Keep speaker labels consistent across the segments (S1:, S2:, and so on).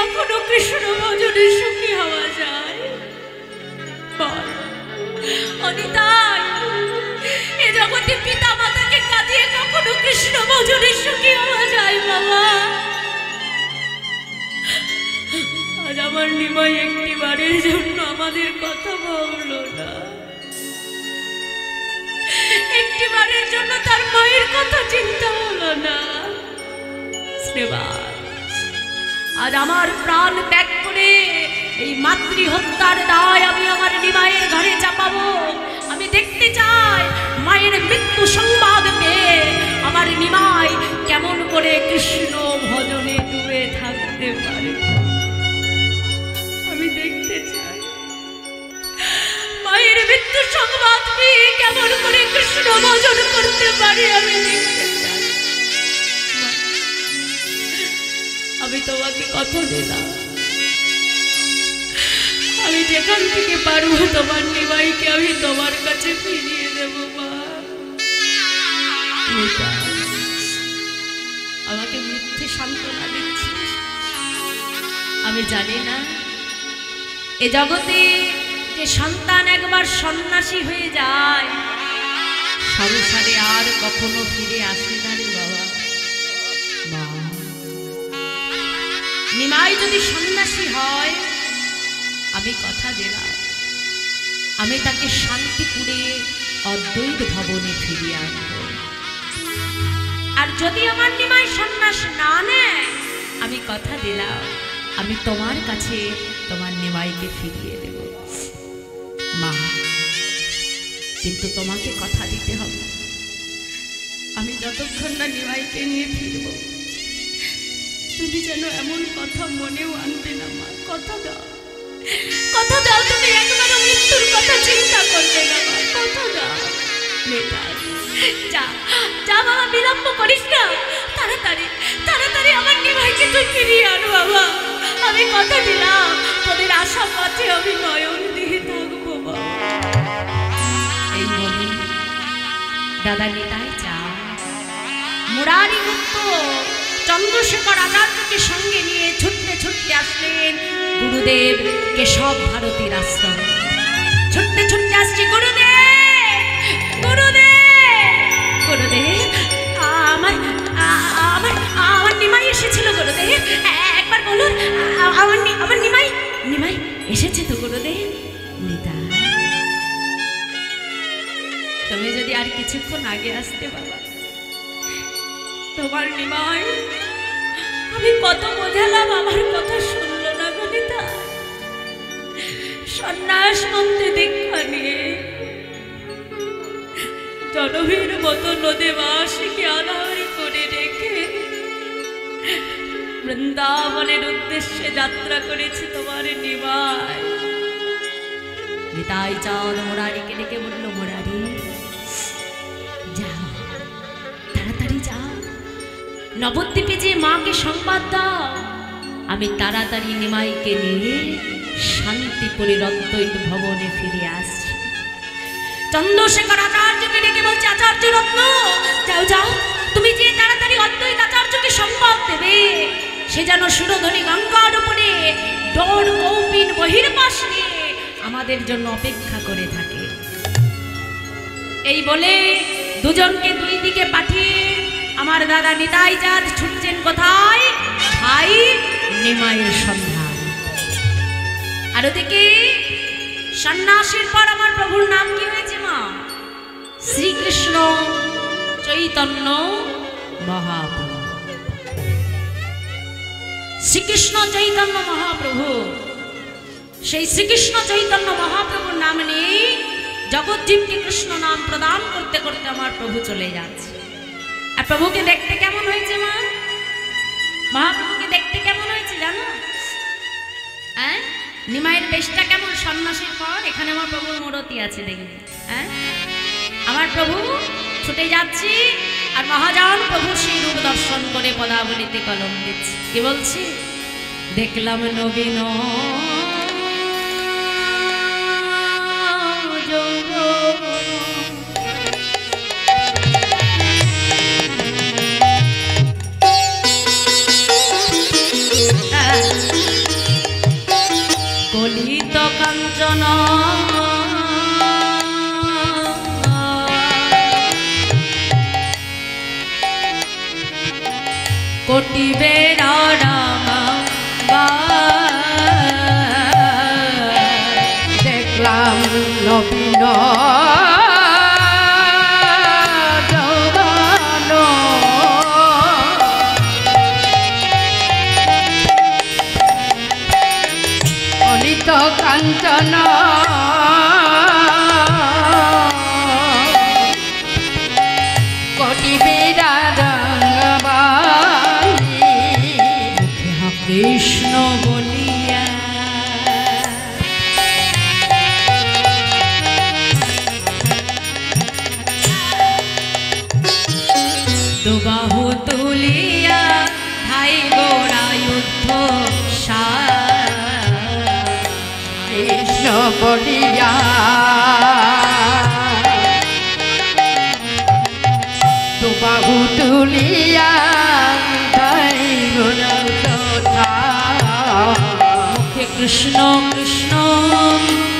S1: কখনো কৃষ্ণ ভজনে সুখী হওয়া যায়? বল অনিতাই, এ জগতে পিতা মাতাকে কাঁদিয়ে কখনো কৃষ্ণ ভজনে সুখী হওয়া যায় বাবা? আজ আমার নিমাই একটি বারের জন্য আমাদের কথা ভাবলো না, একটি বারের জন্য তার মায়ের কথা চিন্তা হলো না। আজ আমার প্রাণ ত্যাগ করে এই মাতৃহত্যার দায় আমি আমার নিমাইয়ের ঘরে চাপাবো। আমি দেখতে চাই মায়ের মৃত্যু সংবাদ পেয়ে আমার নিমাই কেমন করে কৃষ্ণ ভজনে ডুবে থাকতে পারে। আমি দেখতে চাই মায়ের মৃত্যু সংবাদ পেয়ে কেমন করে কৃষ্ণ ভজন করতে পারে। আমি দেখতে চাই। আমি তোমাকে কথা দিলাম, আমি যেখান থেকে পারবো তোমার নিমাইকে আমি তোমার কাছে ফিরিয়ে দেব মা। আমাকে মিথ্যে সান্ত্বনা দিচ্ছিস? আমি জানি না এ জগতে যে সন্তান একবার সন্ন্যাসী হয়ে যায় সংসারে আর কখনো ফিরে আসে না রে বাবা। মা, নিমাই যদি সন্ন্যাসী হয় আমি কথা দিলাম আমি তাকে শান্তিপুরে অদ্বৈত ভবনে ফিরিয়ে আনব। আর যদি আমার নিমাই সন্ন্যাস না নেয় আমি কথা দিলাম আমি তোমার কাছে তোমার নিমাইকে ফিরিয়ে দেব মা। কিন্তু তোমাকে কথা দিতে হবে আমি যতক্ষণ না নিমাইকে নিয়ে ফিরব তুমি যেন এমন কথা মনেও আনবে না মা। কথা দাও, কথা দাও তুমি একবারও মৃত্যুর কথা চিন্তা করবে না মা। কথা দাও। যা যা বাবা, বিলম্ব করিস না, তাড়াতাড়ি তাড়াতাড়ি আমার নিমাইকে তুই ফিরিয়ে আনো বাবা। আমি কথা দিলাম তোদের আশা পথে আমি নয়ন দিয়ে থাকবো বাবা। এই বলে দাদা নিতাই চা মুরারি গুপ্ত চন্দ্রশেখর আচার্যকে সঙ্গে নিয়ে ছুটতে ছুটতে আসলেন গুরুদেব কেশব ভারতীর আশ্রম। ছুটতে ছুটতে আসছি গুরুদেব, গুরুদেব, গুরুদেব আমার আমার আমার নিমাই এসেছিল গুরুদেব, একবার বলুন আমার নিমাই নিমাই এসেছে তো গুরুদেব? নিতাই, তুমি যদি আর কিছুক্ষণ আগে আসতে বাবা, তোমার নিমাই আমি কত বোঝালাম আমার কথা শুনলো না গো নিতাই। সন্ন্যাস মন্ত্রে দীক্ষা নিয়ে জনবীর মতো নদে বাসীকে আধার করে রেখে বৃন্দাবনের উদ্দেশ্যে যাত্রা করেছে তোমার নিমাই। নিতাই চাঁদ মুরারিকে ডেকে বলল, মুরারি যাও, তাড়াতাড়ি যাও, নবদ্বীপে যে মাকে সংবাদ দাও আমি তাড়াতাড়ি নিমাইকে নিয়ে শান্তিপুরের অদ্বৈত ভবনে ফিরে আসছি। চন্দ্রশেখর আচার্যকে ডেকে বলছে, আচার্য রত্ন যাও যাও, তুমি যে তাড়াতাড়ি অদ্বৈত আচার্যকে সংবাদ দেবে সে যেন সুরধনী গঙ্গার উপরে ডোর কৌপিন বহির্বাস নিয়ে আমাদের জন্য অপেক্ষা করে থাকে। এই বলে দুজনকে দুই দিকে পাঠিয়ে আমার দাদা নিতাই চাঁদ ছুটছেন কোথায়? ভাই নিমাইয়ের সন্ধান। আর ওদিকে সন্ন্যাসীর পর আমার প্রভুর নাম কি হয়েছে মা? শ্রীকৃষ্ণ চৈতন্য মহাপ্রভু। শ্রীকৃষ্ণ চৈতন্য মহাপ্রভু, সেই শ্রীকৃষ্ণ চৈতন্য মহাপ্রভুর নাম নিয়ে জগজ্জীবকে কৃষ্ণ নাম প্রদান করতে করতে আমার প্রভু চলে যাচ্ছে। আর প্রভুকে দেখতে কেমন হয়েছে মা? মহাপ্রভুকে দেখতে কেমন হয়েছে জানো? হ্যাঁ, নিমাইয়ের বেশটা কেমন সন্ন্যাসীর পর? এখানে আমার প্রভুর মূর্তি আছে দেখবে। হ্যাঁ, আমার প্রভু ছুটে যাচ্ছি আর মহাজন প্রভু সেই রূপ দর্শন করে পদাবলিতে কলম দিচ্ছে। কি বলছি? দেখলাম নবীন কটিবে
S2: দেখলাম নবীন অলিত কাঞ্চন
S1: কৃষ্ণ বলিয়া দুবাহু তুলিয়া ধাই গোড়া যুদ্ধ
S2: কৃষ্ণ বলিয়া দুবাহু তুলিয়া ধাই গোড়া
S1: মুখে কৃষ্ণ কৃষ্ণ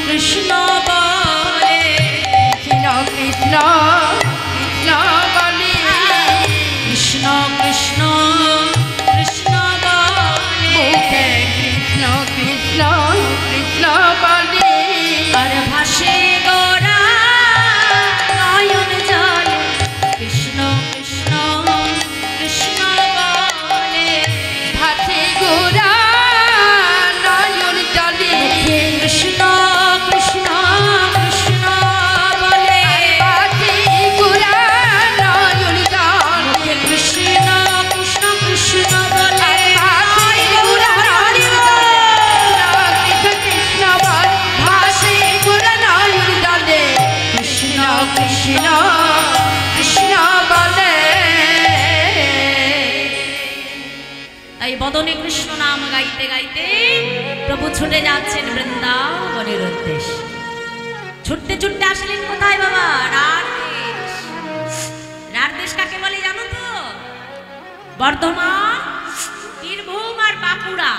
S1: কৃষ্ণ বলে
S2: কৃষ্ণ কৃষ্ণ কৃষ্ণ বলি
S1: কৃষ্ণ কৃষ্ণ কৃষ্ণ বলে
S2: মুখে কৃষ্ণ কৃষ্ণ কৃষ্ণ বলি
S1: আর ভাসে গোরা নয়ন জলে কৃষ্ণ কৃষ্ণ কৃষ্ণ বলে
S2: ভাসে গোরা
S1: কৃষ্ণ কৃষ্ণ কৃষ্ণ বলে
S2: গোরা নয়ন জল
S1: কৃষ্ণ কৃষ্ণ কৃষ্ণ বলে
S2: কৃষ্ণ বল ভাসে গোরা নয়ন জলে কৃষ্ণ কৃষ্ণ কৃষ্ণ বলে
S1: এই বদনে কৃষ্ণ নাম গাইতে গাইতে প্রভু ছুটে যাচ্ছেন বৃন্দাবনের উদ্দেশ্যে। ছুটতে ছুটতে আসলেন কোথায় বাবা? রাঢ়দেশ। রাঢ়দেশ কাকে বলে জানো তো? বর্ধমান, বীরভূম আর বাঁকুড়া,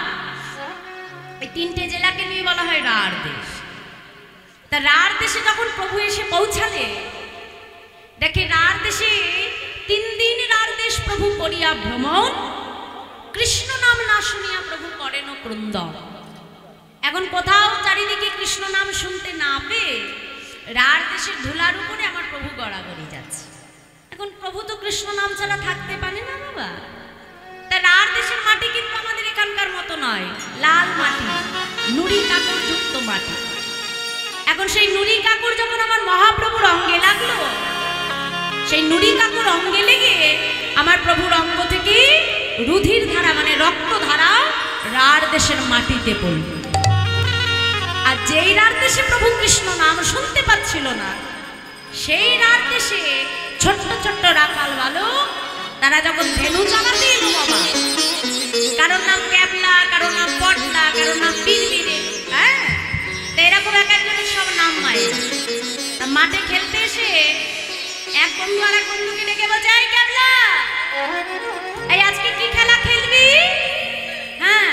S1: এই তিনটে জেলাকে নিয়ে বলা হয় রাঢ়দেশ। তা রাঢ়দেশে যখন প্রভু এসে পৌঁছালে, দেখে রাঢ়দেশে 3 দিন রাঢ়দেশ প্রভু করিয়া ভ্রমণ, কৃষ্ণ নাম না শুনিয়া প্রভু করেন ক্রন্দন। এখন কোথাও চারিদিকে কৃষ্ণ নাম শুনতে না পেয়ে রাঢ়দেশের ধুলার উপরে আমার প্রভু গড়াগড়ি যাচ্ছে। এখন প্রভু তো কৃষ্ণ নাম ছাড়া থাকতে পারে না বাবা। তা রাঢ়দেশের মাটি কিন্তু আমাদের এখানকার মতো নয়, লাল মাটি, নুড়ি কাকড় যুক্ত মাটি। এখন সেই নুড়ি কাকড় যখন আমার মহাপ্রভুর অঙ্গে লাগলো, সেই নুড়ি কাকড় অঙ্গে লেগে আমার প্রভুর অঙ্গ থেকে রুধির ধারা মানে রক্ত ধারা রাঢ়দেশের মাটিতে পড়ল। আর যেই রাঢ়দেশে প্রভু কৃষ্ণ নাম শুনতে পাচ্ছিল না, সেই রাঢ়দেশে ছোট্ট ছোট্ট রাখাল বালক তারা যখন ধেনু চালাতে এলো বাবা, কারোর নাম ক্যাবলা, কারোর নাম পটলা, কারোর নাম বিড়বিড়ে, হ্যাঁ, এরকম এক একজনের সব নাম মায়ের। মাঠে খেলতে এসে এক বন্ধু আর এক বন্ধুকে ডেকে বলছে, এই ক্যাবলা, এই আজকে কি খেলা খেলবি? হ্যাঁ,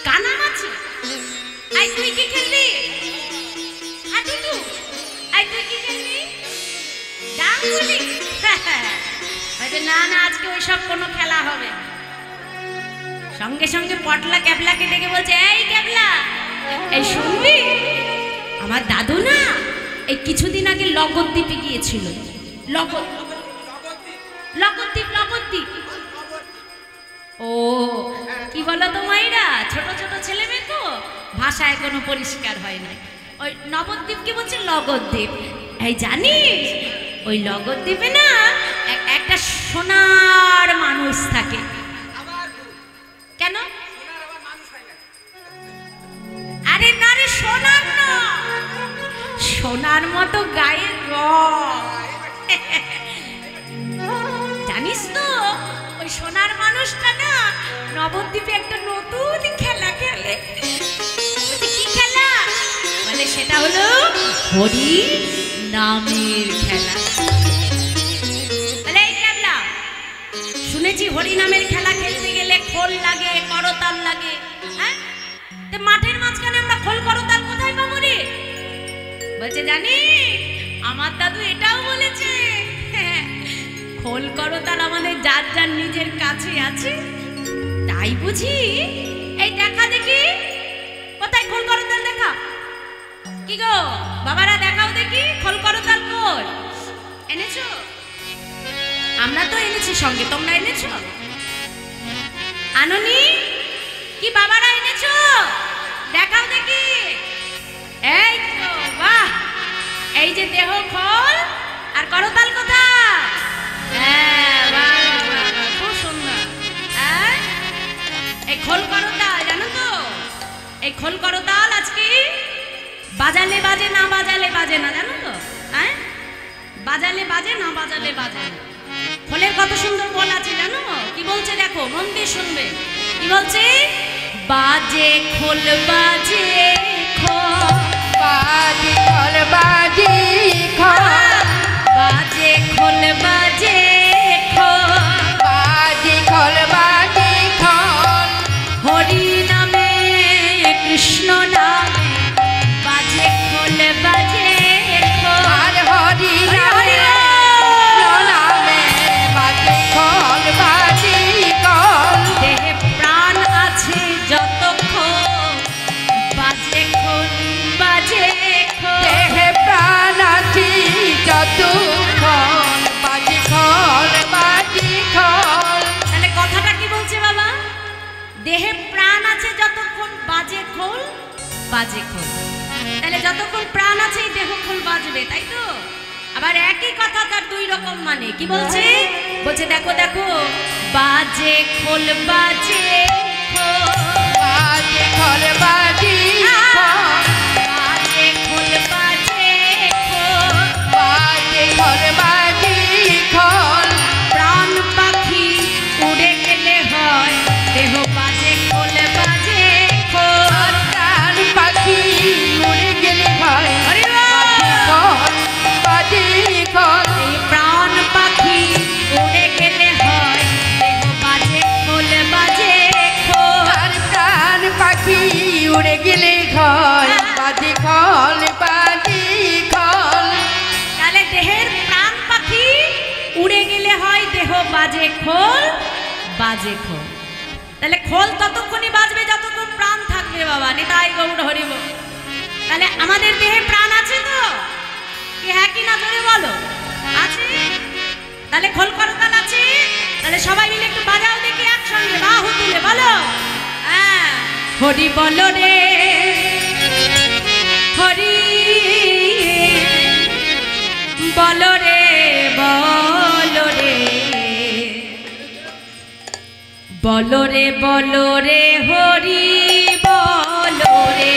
S1: কানামাছি। আই তুই কি খেলবি? হাডুডু। আই তুই কি খেলবি? ডাঙ্গুলি। বলছে না না, আজকে ওইসব কোনো খেলা হবে। সঙ্গে সঙ্গে পটলা ক্যাবলাকে ডেকে বলছে, এই ক্যাবলা, এই শুনবি, আমার দাদু না এই কিছুদিন আগে লগদ্বীপে গিয়েছিল। লগদ্বীপ। ও কি বলো তো মাইরা, ছোট ছোট ছেলে মেয়ে তো ভাষা এখনো পরিষ্কার হয় না। ওই নবদ্বীপকে বলছে লগদ্বীপ। এই জানিস, ওই লগদ্বীপে না একটা সোনার মানুষ থাকে। কেন? আরে না রে, সোনার না, সোনার মতো গায়ের রং। জানিস তো, ওই সোনার মানুষটা না নবদ্বীপে একটা নতুন খেলা খেলে। কি খেলা? বলে সেটা হলো হরি নামের খেলা। শুনেছি হরি নামের খেলা খেলতে গেলে খোল লাগে, করতাল লাগে। হ্যাঁ, মাঠের মাঝখানে আমরা খোল করতাল কোথায় পাবো রে? বলছে জানি, আমার দাদু এটাও বলেছে, খোল করতাল আমাদের আমাদের যার যার নিজের কাছে আছে তাই বুঝি। এই দেখা দেখি কোথায় খোল করতাল দেখা, কি গো বাবারা দেখাও দেখি খোল করতাল কই এনেছো? আমরা তো এনেছি সঙ্গে, তোমরা এনেছো? আননি কি বাবারা এনেছো? দেখাও দেখি। এই তো বাহ, এই যে দেহ খোল আর করতাল কোথায়? হ্যাঁ বাহ বাহ, খুব সুন্দর। এই খোল করতাল জানো তো, এই খোল করতাল আজকে বাজালে বাজে না বাজালে বাজে না, জানো তো? হ্যাঁ বাজালে বাজে না বাজালে বাজে না। খোলের কত সুন্দর বল আছে জানো? কি বলছে দেখো, মন দিয়ে শুনবে। কি বলছে? বাজে খোল বাজে খোল,
S2: বাজে খোল বাজে খোল,
S1: বাজে খোল বাজে খোল,
S2: বাজে খোল বাজে খোল,
S1: হরি নামে কৃষ্ণ নামে বাজে খোল বাজে খোল,
S2: আর হরি নামে নামে বাজে খোল বাজে খোল।
S1: দেহে প্রাণ আছে যতক্ষণ বাজে খোল বাজে খোল,
S2: দেহে প্রাণ আছে যতক্ষণ বাজে খোল বাজে খোল।
S1: তাহলে কথাটা কি বলছে বাবা? দেহে প্রাণ আছে যতক্ষণ বাজে খোল বাজে খোল। তাহলে যতক্ষণ প্রাণ আছে এই দেহ খোল বাজবে, তাই তো? আবার একই কথা তার দুই রকম মানে। কি বলছে? বলছে দেখো দেখো, বাজে খোল বাজে খোল,
S2: বাজে খোল বাজে খোল,
S1: বাজে খোল বাজে খোল,
S2: বাজে খোল বাজে খোল।
S1: প্রাণ পাখি উড়ে গেলে হয় দেহ বাজে খোল বাজে খোল।
S2: প্রাণ পাখি উড়ে গেলে হয়
S1: হরি
S2: বাজে খোল বাজে খোল।
S1: এই প্রাণ পাখি উড়ে গেলে হয় দেহ বাজে খোল বাজে খোল।
S2: আর প্রাণ পাখি উড়ে গেলে হয় বাজে খোল বাজে খোল।
S1: তাহলে দেহের প্রাণ পাখি উড়ে গেলে হয় দেহ বাজে খোল বাজে খোল। তাহলে খোল ততক্ষণই বাজবে যতক্ষণ প্রাণ থাকবে বাবা। নিতাই গৌর হরি বল। তাহলে আমাদের দেহে প্রাণ আছে তো? কি হ্যাঁ কি না জোরে বলো, আছে? তাহলে খোল করতাল আছে, তাহলে সবাই মিলে একটু বাজাও দেখি একসঙ্গে বাহু তুলে বলো। হ্যাঁ হরি বলো রে হরি বলো রে বলো রে বলো রে বলো রে হরি বলো রে।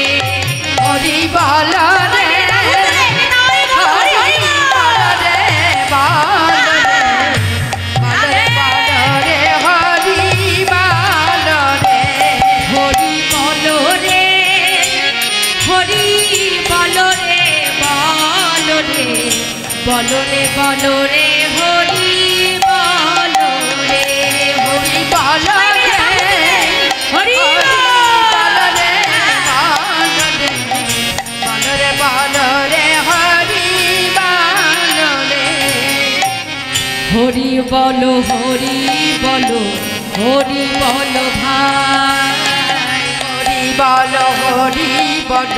S2: হরি বল রে হরি বল রে বল রে বল রে বল রে হরি বল রে।
S1: হরি বলো রে হরি বলো রে বলো রে বলো রে বলো রে হরি বলো রে।
S2: হরি বল রে
S1: হরি
S2: বল রে বল রে বল রে বল রে হরি বল রে।
S1: হরি বলো হরি বলো হরি বলো ভাই।
S2: হরি বল হরি বল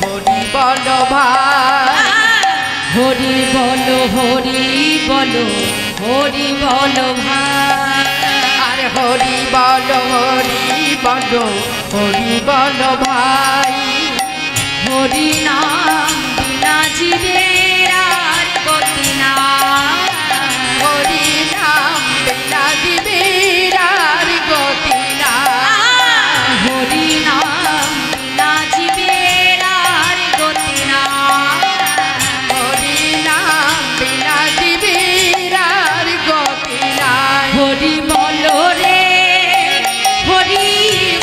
S2: হরি বল ভাই।
S1: হরি বলো হরি বলো হরি বলো ভাই।
S2: আর হরি বল হরি বল হরি বল ভাই।
S1: হরি নাম বিনা জীবের আর গতি নাই।
S2: হরি নাম বিনা জীবের আর গতি নাই।
S1: হরি নাম বিনা জীবের আর গতি নাই।
S2: হরি নাম বিনা জীবের আর গতি নাই।
S1: হরি বলো রে হরি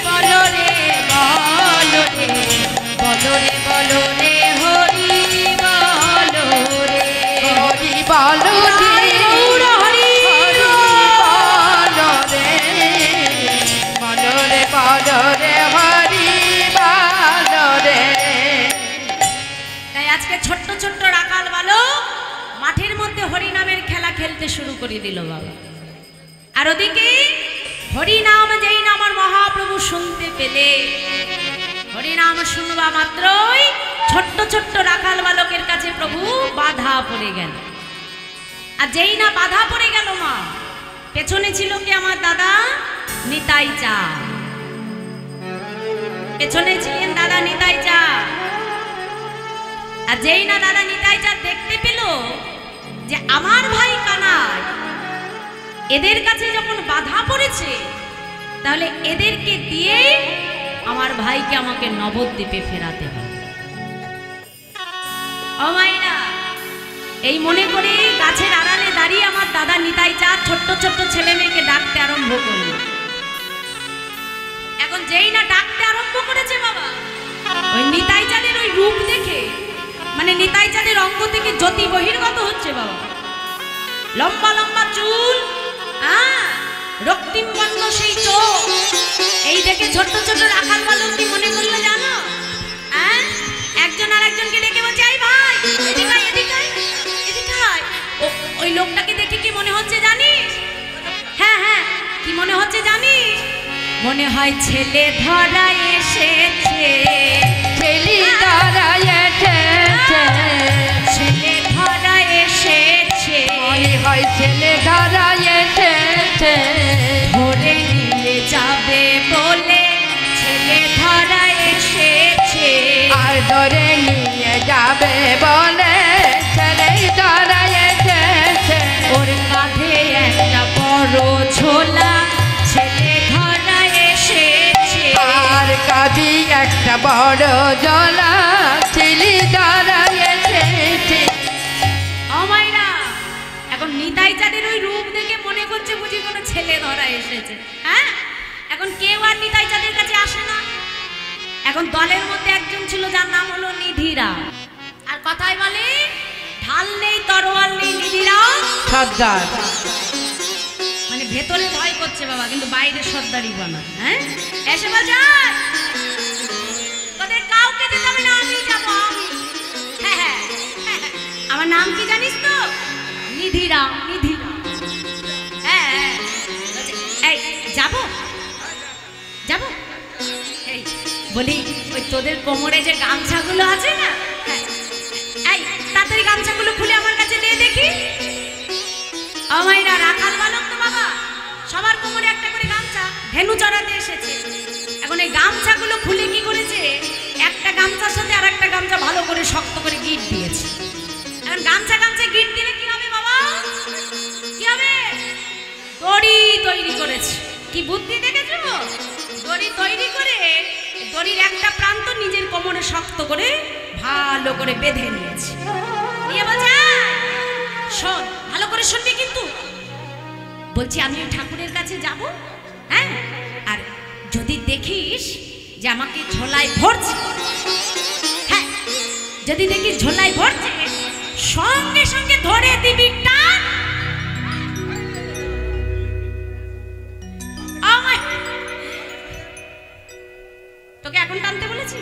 S1: বলো রে বলো রে বলো রে বলো রে হরি বলো রে।
S2: হরি বল রে
S1: গৌর হরি
S2: বল রে বল রে বল রে হরি বল রে।
S1: তাই আজকে ছোট্ট ছোট্ট রাখাল বালক মাঠের মধ্যে হরিনামের খেলা খেলতে শুরু করে দিল বাবা। আর ওদিকে হরিনাম যেই না আমার মহাপ্রভু শুনতে পেলে, হরিনাম শুনবা মাত্রই ছোট্ট ছোট্ট রাখাল বালকের কাছে প্রভু বাধা পড়ে গেল। আর যেই না বাধা পড়ে গেল মা, পেছনে ছিল কি আমার দাদা নিতাই চা, পেছনে ছিলেন দাদা নিতাই চা। আর যেই না দাদা নিতাই চা দেখতে পেল যে আমার ভাই কানাই এদের কাছে যখন বাধা পড়েছে, তাহলে এদেরকে দিয়ে আমার ভাইকে আমাকে নবদ্বীপে ফেরাতে হবে। ও মাইনা, এই মনে করে গাছের আড়ালে দাঁড়িয়ে আমার দাদা নিতাই চাঁদ ছোট্ট ছোট্ট ছেলে মেয়েকে ডাকতে আরম্ভ করল। এখন যেই না ডাকতে আরম্ভ করেছে বাবা, ওই নিতাই চাঁদের ওই রূপ দেখে, মানে নিতাই চাঁদের অঙ্গ থেকে জ্যোতি বহির্গত হচ্ছে বাবা। লম্বা লম্বা চুল, রক্তিম বর্ণ সেই চোখ, এই দেখে ছোট্ট ছোট্ট রাখাল বালক কি মনে করলো জানো? একজন আর একজনকে ডেকে বলছে, এই ভাই এদিকে আয়, এদিকে আয়, এদিকে আয়। ওই লোকটাকে দেখে কি মনে হচ্ছে জানিস? হ্যাঁ হ্যাঁ, কি মনে হচ্ছে জানিস? মনে হয় ছেলে ধরা এসেছে,
S2: ছেলে ধরা এসেছে,
S1: ছেলে ধরা এসেছে,
S2: মনে হয় ছেলে ধরা এসেছে,
S1: ধরে নিয়ে যাবে বলে ছেলে ধরা এসেছে,
S2: আর ধরে নিয়ে যাবে বলে ছেলে ধরা এসেছে।
S1: ওর কাঁধে একটা বড় ঝোলা, ছেলে ধরা এসেছে,
S2: আর কাঁধে একটা বড় জলা, ছেলে ধরা এসেছে।
S1: ও মাইরা, এখন নিতাই চাঁদের ওই রূপ দেখে মনে করছে বুঝি কোনো ছেলে ধরা এসেছে। হ্যাঁ, এখন কেউ আর নিতাই চাঁদের কাছে আসে না। এখন দলের মধ্যে একজন ছিল যার নাম হলো নিধিরাম। আর কথায় বলে ঢাল নেই তরোয়াল নেই, নিধিরাম
S2: সর্দার।
S1: মানে ভেতরে ভয় করছে বাবা, কিন্তু বাইরে সর্দারি বানা। হ্যাঁ, এসে বলছে তোদের কাউকে যেতে হবে না, আমি যাবো আমি। হ্যাঁ হ্যাঁ, আমার নাম কি জানিস তো? নিধিরাম, নিধিরাম। হ্যাঁ হ্যাঁ, এই যাবো যাবো, এই বলি ওই তোদের কোমরে যে গামছাগুলো আছে না, এই তাড়াতাড়ি গামছাগুলো খুলে আমার কাছে দিয়ে দেখি। আমাইরা রাখাল বালক তো বাবা, সবার কোমরে একটা করে গামছা, ধেনু চড়াতে এসেছে। এখন এই গামছাগুলো খুলে কি করেছে, একটা গামছার সাথে আর একটা গামছা ভালো করে শক্ত করে গিট দিয়েছে। এখন গামছা গামছা গিট দিলে কি হবে বাবা? কি হবে? দড়ি তৈরি করেছে। কি বুদ্ধি দেখেছো? দড়ি তৈরি করে দড়ির একটা প্রান্ত নিজের কোমরে শক্ত করে ভালো করে বেঁধে নিয়েছে। নিয়ে বলছে শোন, ভালো করে শুনবি কিন্তু। বলছি আমি ওই ঠাকুরের কাছে যাব, হ্যাঁ, আর যদি দেখিস যে আমাকে ঝোলায় ভরছে, হ্যাঁ, যদি দেখিস ঝোলায় ভরছে, সঙ্গে সঙ্গে ধরে দিবি টান। তোকে এখন টানতে বলেছি?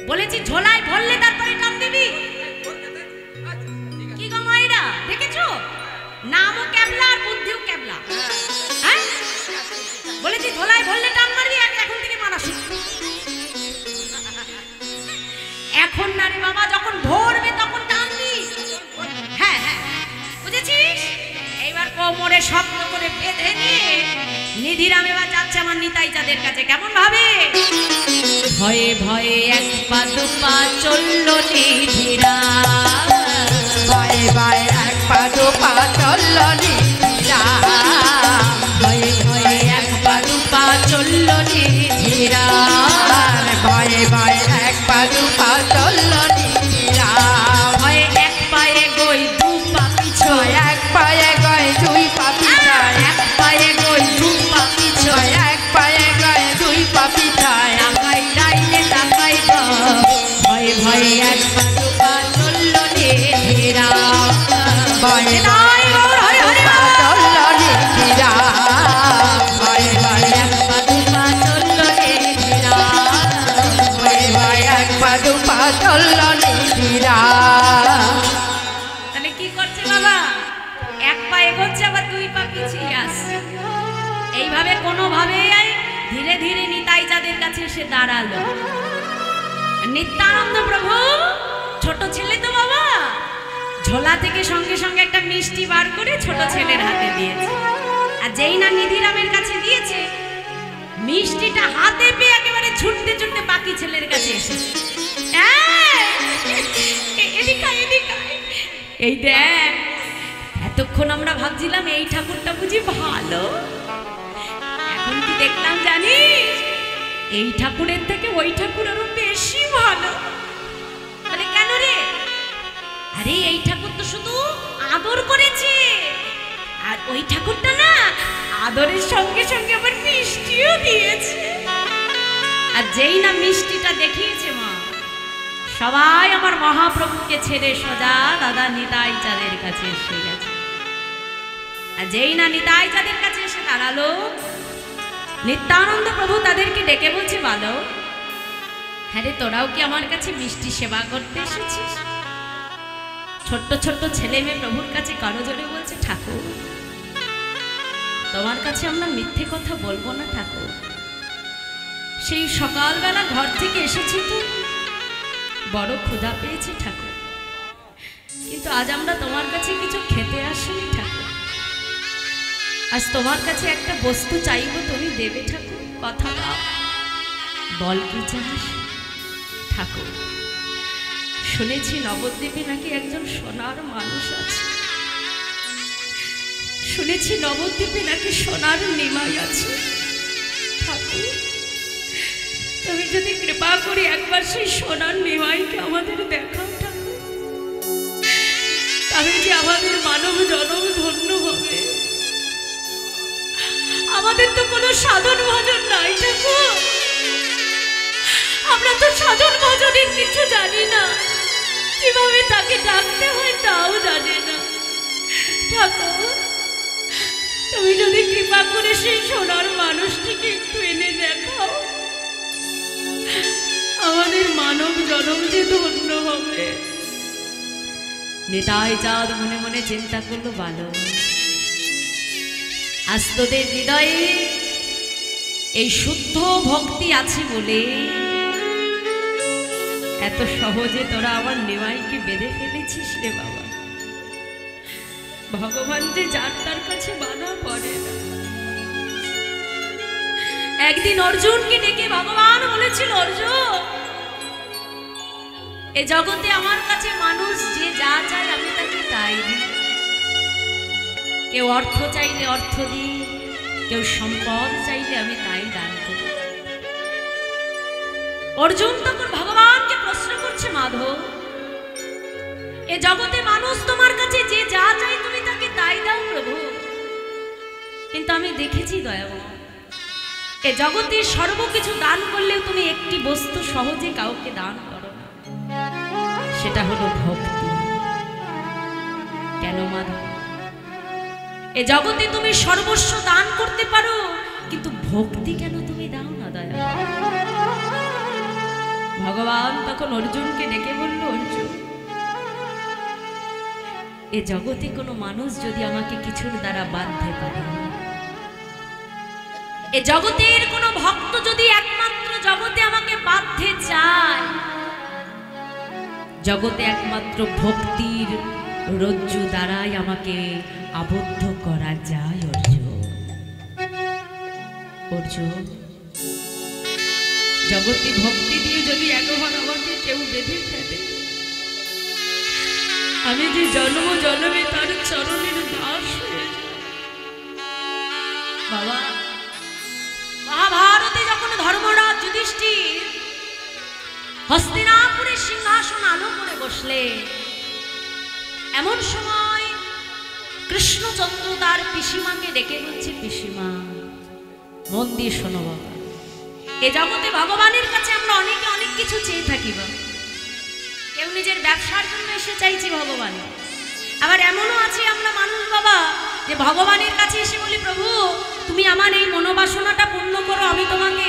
S1: বলেছি ঝোলায় ভরলে তারপরে টান দিবি। কি গো মাইরা, দেখেছো? নামও ক্যাবলা আর বুদ্ধিও ক্যাবলা। হ্যাঁ, বলেছি ঝোলায় ভরলে টান মারবি, এখন থেকে মারা শুরু। এখন না রে বাবা, যখন ভরবে তখন টানবি। হ্যাঁ হ্যাঁ, বুঝেছিস? এইবার কোমরে শক্ত করে বেঁধে নিয়ে নিধিরাম এবার যাচ্ছে আমার নিতাই চাঁদের কাছে। কেমন ভাবে? ভয়ে ভয়ে এক পা দুপা চলল নিধিরাম,
S2: ভয়ে ভয়ে এক পা দুপা চলল নিধিরাম,
S1: ভয়ে ভয়ে এক পা দুপা চলল নিধিরাম,
S2: ভয়ে ভয়ে এক পা দুপা চলল নিধিরাম,
S1: ভয়ে এক পায়ে গই দু পা পিছয়,
S2: এক পায়ে গয় দুই পা পিছায়,
S1: এক পায়ে গই দু পা পিছয়,
S2: এক পায়ে গয় দুই পা পিছায়,
S1: তাকাই ডাইনে তাকাই ভয়ে ভয়ে এক পা দুপা চলল নিধিরাম,
S2: ভয়ে ভয়ে চলল নিধিরাম, ভয়ে ভয়ে
S1: এক পা দুপা চলল নিধিরাম,
S2: ভয়ে ভয়ে এক পা দুপা চলল নিধিরাম।
S1: তাহলে কি করছে বাবা? এক পা এগোচ্ছে আবার দুই পা পিছিয়ে আসছে। এইভাবে কোনোভাবেই ধীরে ধীরে নিতাই চাঁদের কাছে এসে দাঁড়ালো। নিত্যানন্দ প্রভু ছোট ছেলে তো বাবা, ঝোলা থেকে সঙ্গে সঙ্গে একটা মিষ্টি বার করে ছোট ছেলের হাতে দিয়েছে। আর যেই না নিধিরামের কাছে দিয়েছে, মিষ্টিটা হাতে পেয়ে একেবারে ছুটতে ছুটতে বাকি ছেলের কাছে এসেছে। এই দেখ, এতক্ষণ আমরা ভাবছিলাম এই ঠাকুরটা বুঝি ভালো, এখন কি দেখলাম জানিস, এই ঠাকুরের থেকে ওই ঠাকুর আরো বেশি ভালো। আরে কেন রে? আরে এই ঠাকুর তো শুধু আদর করেছে, আর ওই ঠাকুরটা না আদরের সঙ্গে সঙ্গে আবার মিষ্টিও দিয়েছে। আর যেই না মিষ্টিটা দেখিয়েছে মা, সবাই আমার মহাপ্রভুকে ছেড়ে সোজা দাদা নিতাই চাঁদের কাছে এসে গেছে। আর যেই না নিতাই চাঁদের কাছে এসে দাঁড়ালো, নিত্যানন্দ প্রভু তাদেরকে ডেকে বলছে, বলো হ্যাঁ রে, তোরাও কি আমার কাছে মিষ্টি সেবা করতে এসেছিস? ছোট্ট ছোট্ট ছেলে মেয়ে প্রভুর কাছে কারো জোরে বলছে, ঠাকুর তোমার কাছে আমরা মিথ্যে কথা বলবো না ঠাকুর, সেই সকালবেলা ঘর থেকে এসেছি তো বড় ক্ষুধা পেয়েছে ঠাকুর, কিন্তু আজ আমরা তোমার কাছে কিছু খেতে আসিনি ঠাকুর, আজ তোমার কাছে একটা বস্তু চাইবো, তুমি দেবে ঠাকুর, কথা দাও। বল কি চাস ঠাকুর? শুনেছি নবদ্বীপে নাকি একজন সোনার মানুষ আছে, শুনেছি নবদ্বীপে নাকি সোনার নিমাই আছে ঠাকুর, তুমি যদি কৃপা করে একবার সেই সোনার নিমাইকে আমাদের দেখাও ঠাকুর, তবে যে আমাদের মানব জনম ধন্য হবে। আমাদের তো কোনো সাধন ভজন নাই ঠাকুর, আমরা তো সাধন ভজনের কিছু জানি না, কিভাবে তাকে ডাকতে হয় তাও জানি না ঠাকুর, তুমি যদি কৃপা করে সেই সোনার মানুষটিকে একটু এনে দেখাও, আমাদের মানব জনম যে ধন্য হবে। নিতাই চাঁদ মনে মনে চিন্তা করলো, ভালো আজ তোদের হৃদয়ে এই শুদ্ধ ভক্তি আছে বলে এত সহজে তোরা আমার নিমাইকে বেঁধে ফেলেছিস রে বাবা। ভগবান যে যার তার কাছে বাধা পড়ে না। একদিন অর্জুনকে ডেকে ভগবান বলেছিল, অর্জুন এ জগতে আমার কাছে মানুষ যে যা চায় আমি তাকে তাই দিই, কেউ অর্থ চাইলে অর্থ দিই, কেউ সম্পদ চাইলে আমি তাই দান করি। অর্জুন তখন ভগবানকে প্রশ্ন করছে, মাধব এ জগতে মানুষ তোমার কাছে যে যা চাই তুমি তাকে তাই দাও প্রভু, কিন্তু আমি দেখেছি দয়াময়, এ জগতে সর্বকিছু দান করলেও তুমি একটি বস্তু সহজে কাউকে দান করো না, সেটা হলো ভক্তি। কেন মাধব? এ জগতে তুমি সর্বস্ব দান করতে পারো, কিন্তু ভক্তি কেন তুমি দাও না দয়া? ভগবান তখন অর্জুনকে ডেকে বলল, অর্জুন এ জগতে কোনো মানুষ যদি আমাকে কিছুর দ্বারা বাঁধতে পারে, এ জগতের কোনো ভক্ত যদি একমাত্র জগতে আমাকে বাঁধতে চায়, জগতে একমাত্র ভক্তির রজ্জু দ্বারাই আমাকে আবদ্ধ করা যায়। অর্জুন অর্জুন জগতে ভক্তি দিয়ে যদি একবার আমাকে কেউ বেঁধে ফেলে, আমি যে জন্ম জন্মে তার চরণের দাস হয়ে যাব। বাবা মহাভারতে যখন ধর্মরাজ যুধিষ্ঠির হস্তিনাপুরের সিংহাসন আলো করে বসলে, এমন সময় কৃষ্ণচন্দ্র তার পিসিমাকে ডেকে বলছে, পিসিমা মন দিয়ে শোনো বাবা, এ জগতে ভগবানের কাছে আমরা অনেকে অনেক কিছু চেয়ে থাকি বাবা, কেউ নিজের ব্যবসার জন্য এসে চাইছি ভগবান, আবার এমনও আছে আমরা মানুষ বাবা যে ভগবানের কাছে এসে বলি, প্রভু তুমি আমার এই মনোবাসনাটা পূর্ণ করো, আমি তোমাকে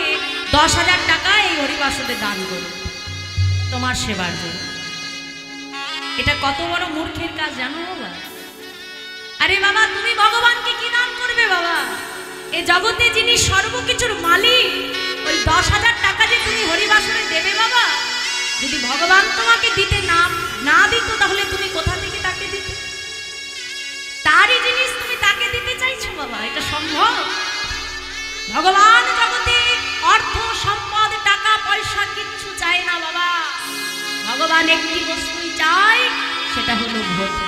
S1: 10,000 টাকা এই হরিবাসনে দান করব তোমার সেবার জন্য। এটা কত বড় মূর্খের কাজ জানো বাবা? আর আরে বাবা, তুমি ভগবানকে কি দান করবে বাবা? এই জগতে যিনি সর্বকিছুর মালিক, ওই 10,000 টাকা যে তুমি হরিবাসরে দেবে বাবা, যদি ভগবান তোমাকে দিতে না দিত, তাহলে তুমি কোথা থেকে তাকে দিতে? তারই জিনিস তুমি তাকে দিতে চাইছো বাবা, এটা সম্ভব? ভগবান জগতে অর্থ সম্পদ টাকা পয়সা কিচ্ছু চায় না বাবা। ভগবান একটি বস্তুই চায়, সেটা হলো ভক্তি।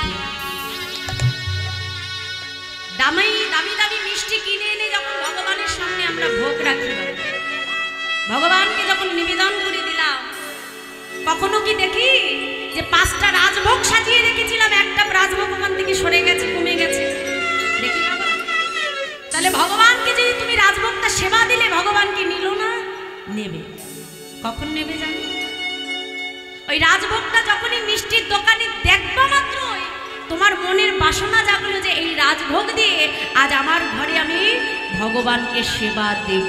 S1: দামি দামি দামি মিষ্টি কিনে এনে যখন ভগবানের সামনে আমরা ভোগ রাখি, ভগবানকে যখন নিবেদন করে দিলাম, কখনো কি দেখি যে 5টা রাজভোগ সাজিয়ে রেখেছিলাম, একটা রাজভোগ ওখান থেকে সরে গেছে, কমে গেছে? দেখি বাবা। তাহলে ভগবানকে যদি তুমি রাজভোগটা সেবা দিলে, ভগবান কি নিল না? নেবে। কখন নেবে জানো? ওই রাজভোগটা যখনই মিষ্টির দোকানে দেখবা মাত্রই তোমার মনের বাসনা জাগলো যে এই রাজভোগ দিয়ে আজ আমার ঘরে আমি ভগবানকে সেবা দেব।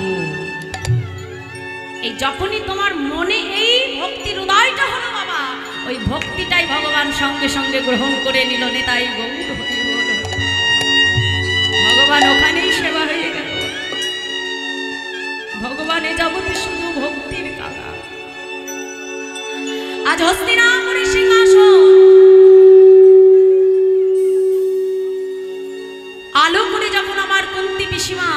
S1: এই যখনই তোমার মনে এই ভক্তির উদয়টা হলো বাবা, ওই ভক্তিটাই ভগবান সঙ্গে সঙ্গে গ্রহণ করে নিল। নেতাই গৌর হরি বল। ভগবান ওখানেই সেবা হয়ে গেল। ভগবান এ জগতে শুধু ভক্তির কাকা। আজ হস্তিনাপুরের সিংহাসন আলো করে যখন আমার কুন্তী পিসিমা,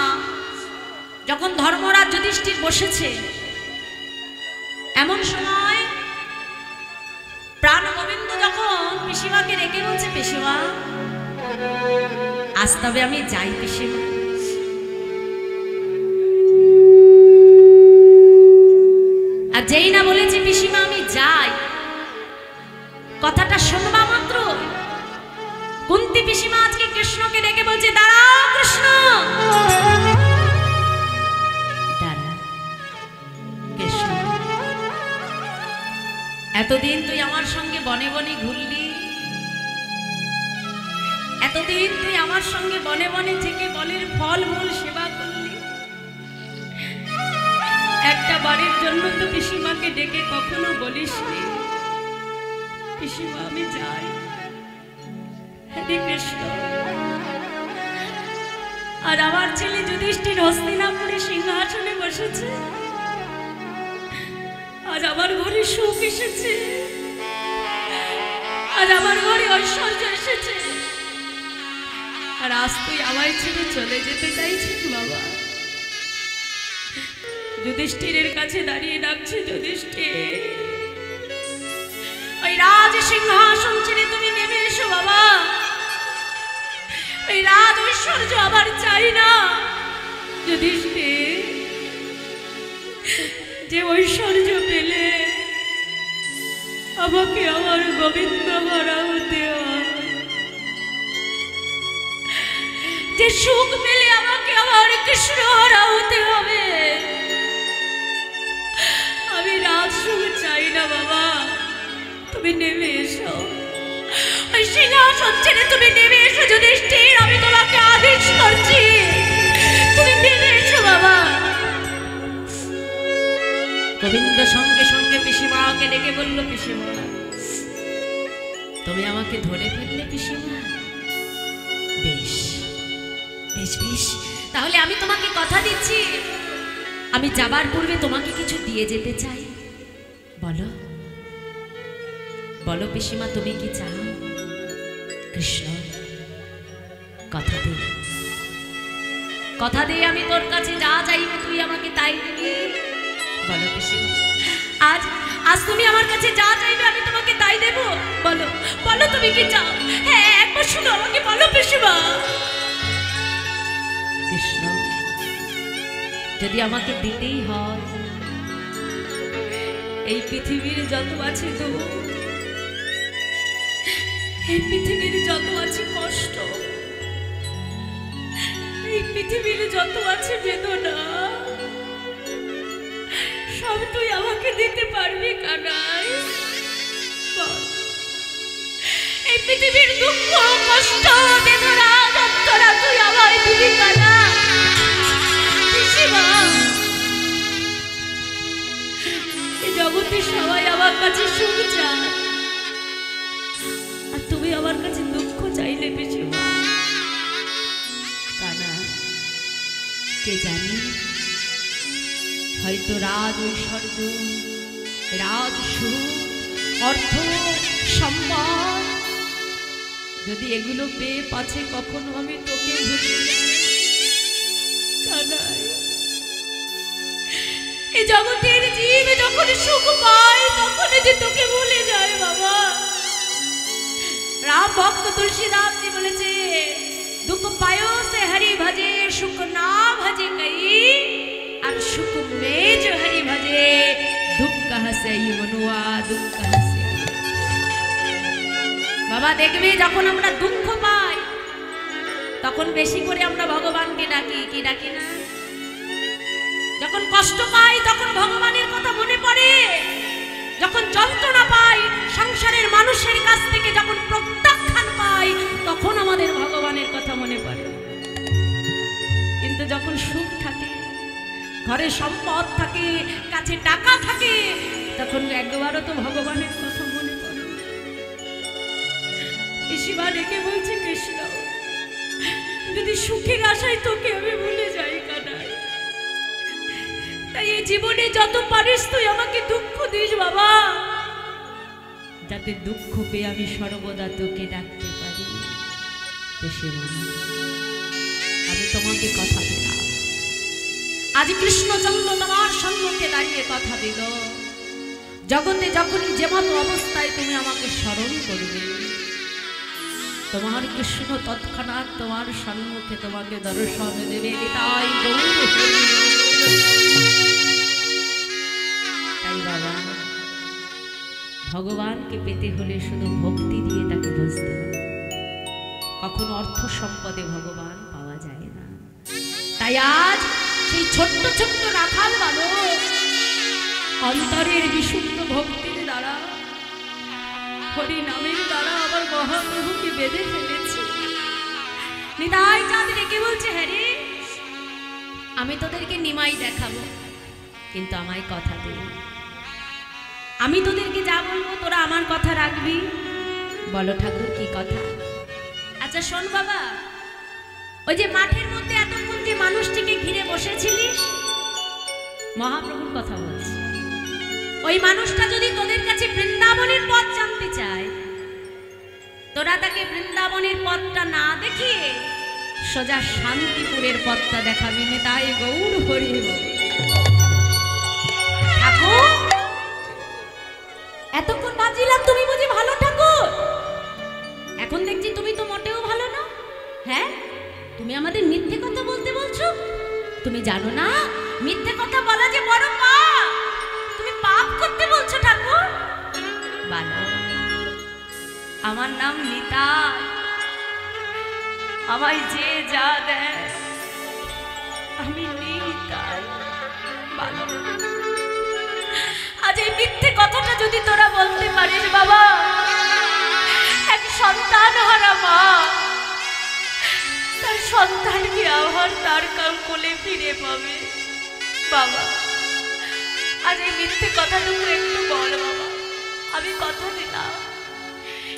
S1: যখন ধর্মরাজ যুধিষ্ঠির বসেছে, এমন সময় প্রাণ গোবিন্দ যখন পিসিমাকে রেখে বলছে, পিসিমা আজ তবে আমি যাই পিসিমা। আর যেই না বলেছি পিসিমা আমি যাই, কথাটা শুনবা মাত্র কুন্তী পিসিমা আজকে কৃষ্ণকে ডেকে বলছে, দাঁড়াও কৃষ্ণ, দাঁড়া কৃষ্ণ। এতদিন তুই আমার সঙ্গে বনে বনে ঘুরলি, এতদিন তুই আমার সঙ্গে বনে বনে থেকে বনের ফল মূল সেবা করলি, একটা বাড়ির জন্য তো পিসিমাকে ডেকে কখনো বলিসনি পিসিমা আমি যাই। হরে কৃষ্ণ, আর আমার ছেলে যুধিষ্ঠির হস্তিনাপুরে সিংহাসনে বসেছে, আজ আমার ঘরে সুখ এসেছে, আজ আমার ঘরে ঐশ্বর্য এসেছে, আর আজ তুই আমায় ছেড়ে চলে যেতে চাইছিস বাবা। যুধিষ্ঠিরের কাছে দাঁড়িয়ে ডাকছে, যুধিষ্ঠির ওই রাজ সিংহাসন ছেড়ে তুমি নেমে এসো বাবা। ওই রাজ ঐশ্বর্য আবার চাই না যুধিষ্ঠির, যে ঐশ্বর্য পেলে আমাকে আমার গোবিন্দ হারা হতে হয়, যে সুখ পেলে আমাকে আমার কৃষ্ণ হারা হতে হবে, আমি রাজ সুখ চাই না বাবা। তুমি নেমে এসো, ওই সিংহাসন ছেড়ে তুমি নেমে এসো যুধিষ্ঠির, আমি তোমাকে আদেশ করছি, তুমি নেমে এসো বাবা। গোবিন্দ সঙ্গে সঙ্গে পিসিমাকে ডেকে বলল, পিসিমা তুমি আমাকে ধরে ফেললে পিসিমা? বেশ বেশ বেশ, তাহলে আমি তোমাকে কথা দিচ্ছি, আমি যাবার পূর্বে তোমাকে কিছু দিয়ে যেতে চাই। বলো বলো পিসিমা, তুমি কি চাও? কৃষ্ণ কথা দে, কথা দে, আমি তোর কাছে যা চাইবো তুই আমাকে তাই দিবি। বলো পিসিমা, আজ আজ তুমি আমার কাছে যা চাইবে আমি তোমাকে তাই দেব। বলো বলো তুমি কি চাও? হ্যাঁ একবার শুনো আমাকে, বলো পিসিমা। কৃষ্ণ যদি আমাকে দিতেই হয়, এই পৃথিবীর যত আছে তো, এই পৃথিবীর যত আছে কষ্ট, এই পৃথিবীর যত আছে বেদনা, সব তুই আমাকে দিতে পারবি কানাই? এই পৃথিবীর দুঃখ কষ্ট বেদনা যন্ত্রণা তুই আমায় দিবি কানা? পিসিমা, এই জগতে সবাই আমার কাছে সুখ চায়, আর তুমি আমার কাছে দুঃখ চাইলে পিসিমা। কে জানে, হয়তো রাজ ঐশ্বর্য, রাজ সুখ, অর্থ, সম্মান, যদি এগুলো পেয়ে পাছে কখনো আমি তোকে ভুলে যাই। কানাই, এই জগতের জীব যখন সুখ পায় তখন যে তোকে ভুলে যায় বাবা। রাম ভক্ত তুলসীদাস জি বলেছে, দুঃখ পায়ো সে হরি ভজে, সুখ না ভজে কই, আর সুখ মে जो हरि भजे, दुख हसे मनुआ दुख हसे। বাবা দেখবে যখন আমরা দুঃখ পাই তখন বেশি করে আমরা ভগবানকে ডাকি, কি ডাকি না? যখন কষ্ট পাই তখন ভগবানের কথা মনে পড়ে, যখন যন্ত্রণা পাই সংসারের মানুষের কাছ থেকে, যখন প্রত্যাখ্যান পাই তখন আমাদের ভগবানের কথা মনে পড়ে। কিন্তু যখন সুখ থাকে, ঘরে সম্পদ থাকে, কাছে টাকা থাকে, তখন একবারও তো ভগবানের কথা মনে পড়ে। শিবা ডেকে বলছে, কৃষ্ণ যদি সুখের আশায় তোকে আমি ভুলে যাই কানাই, তাই এই জীবনে যত পারিস তুই আমাকে দুঃখ দিস বাবা, যাতে দুঃখ পেয়ে আমি সর্বদা তোকে ডাকতে পারি। আমি তোমাকে কথা দিলাম, আজ কৃষ্ণচন্দ্র তোমার সম্মুখে দাঁড়িয়ে কথা দিল, জগতে যখনই যে মতো অবস্থায় তুমি আমাকে স্মরণ করবে, তোমার কৃষ্ণ তৎক্ষণাৎ তোমার সম্মুখে তোমাকে দর্শন দেবে। তাই তাই বাবা, ভগবানকে পেতে হলে শুধু ভক্তি দিয়ে তাকে বুঝতে হবে, কখনো অর্থ সম্পদে ভগবান পাওয়া যায় না। তাই আজ সেই ছোট্ট ছোট্ট রাখাল বালক অন্তরের বিশুদ্ধ ভক্তির দ্বারা, হরি নামের দ্বারা আমার মহাপ্রভুকে বেঁধে ফেলেছে। নিতাই চাঁদ রেখে বলছে, হ্যাঁ রে, আমি তোদেরকে নিমাই দেখাবো, কিন্তু আমায় কথা দে, আমি তোদেরকে যা বলবো তোরা আমার কথা রাখবি। বলো ঠাকুর কি কথা? আচ্ছা শোন বাবা, ওই যে মাঠের মধ্যে এতক্ষণ যে মানুষটিকে ঘিরে বসেছিলিস, মহাপ্রভুর কথা বলছি, ওই মানুষটা যদি তোদের কাছে বৃন্দাবনের পথ জানতে চায়, তোরা তাকে বৃন্দাবনের পথটা না দেখিয়ে সোজা শান্তিপুরের পথটা দেখাবি। তাই গৌর হরি ঠাকুর, এতক্ষণ বাজিলাম তুমি বুঝি ভালো ঠাকুর, এখন দেখছি তুমি তো মোটেও ভালো না। হ্যাঁ, তুমি আমাদের মিথ্যে কথা বলতে বলছো? তুমি জানো না মিথ্যে কথা বলা যে বড় পাপ? তুমি পাপ করতে বলছো ঠাকুর? বলো, আমার নাম নিতা, আমায় যে যা দেয় আমি নিতাই। বলো, আজ এই মিথ্যে কথাটা যদি তোরা বলতে পারিস বাবা, এক সন্তান হারা মা তার সন্তানকে আবার তার কোলে ফিরে পাবে। বাবা, আজ এই মিথ্যে কথাটুকু একটু বল বাবা, আমি কথা দিলাম,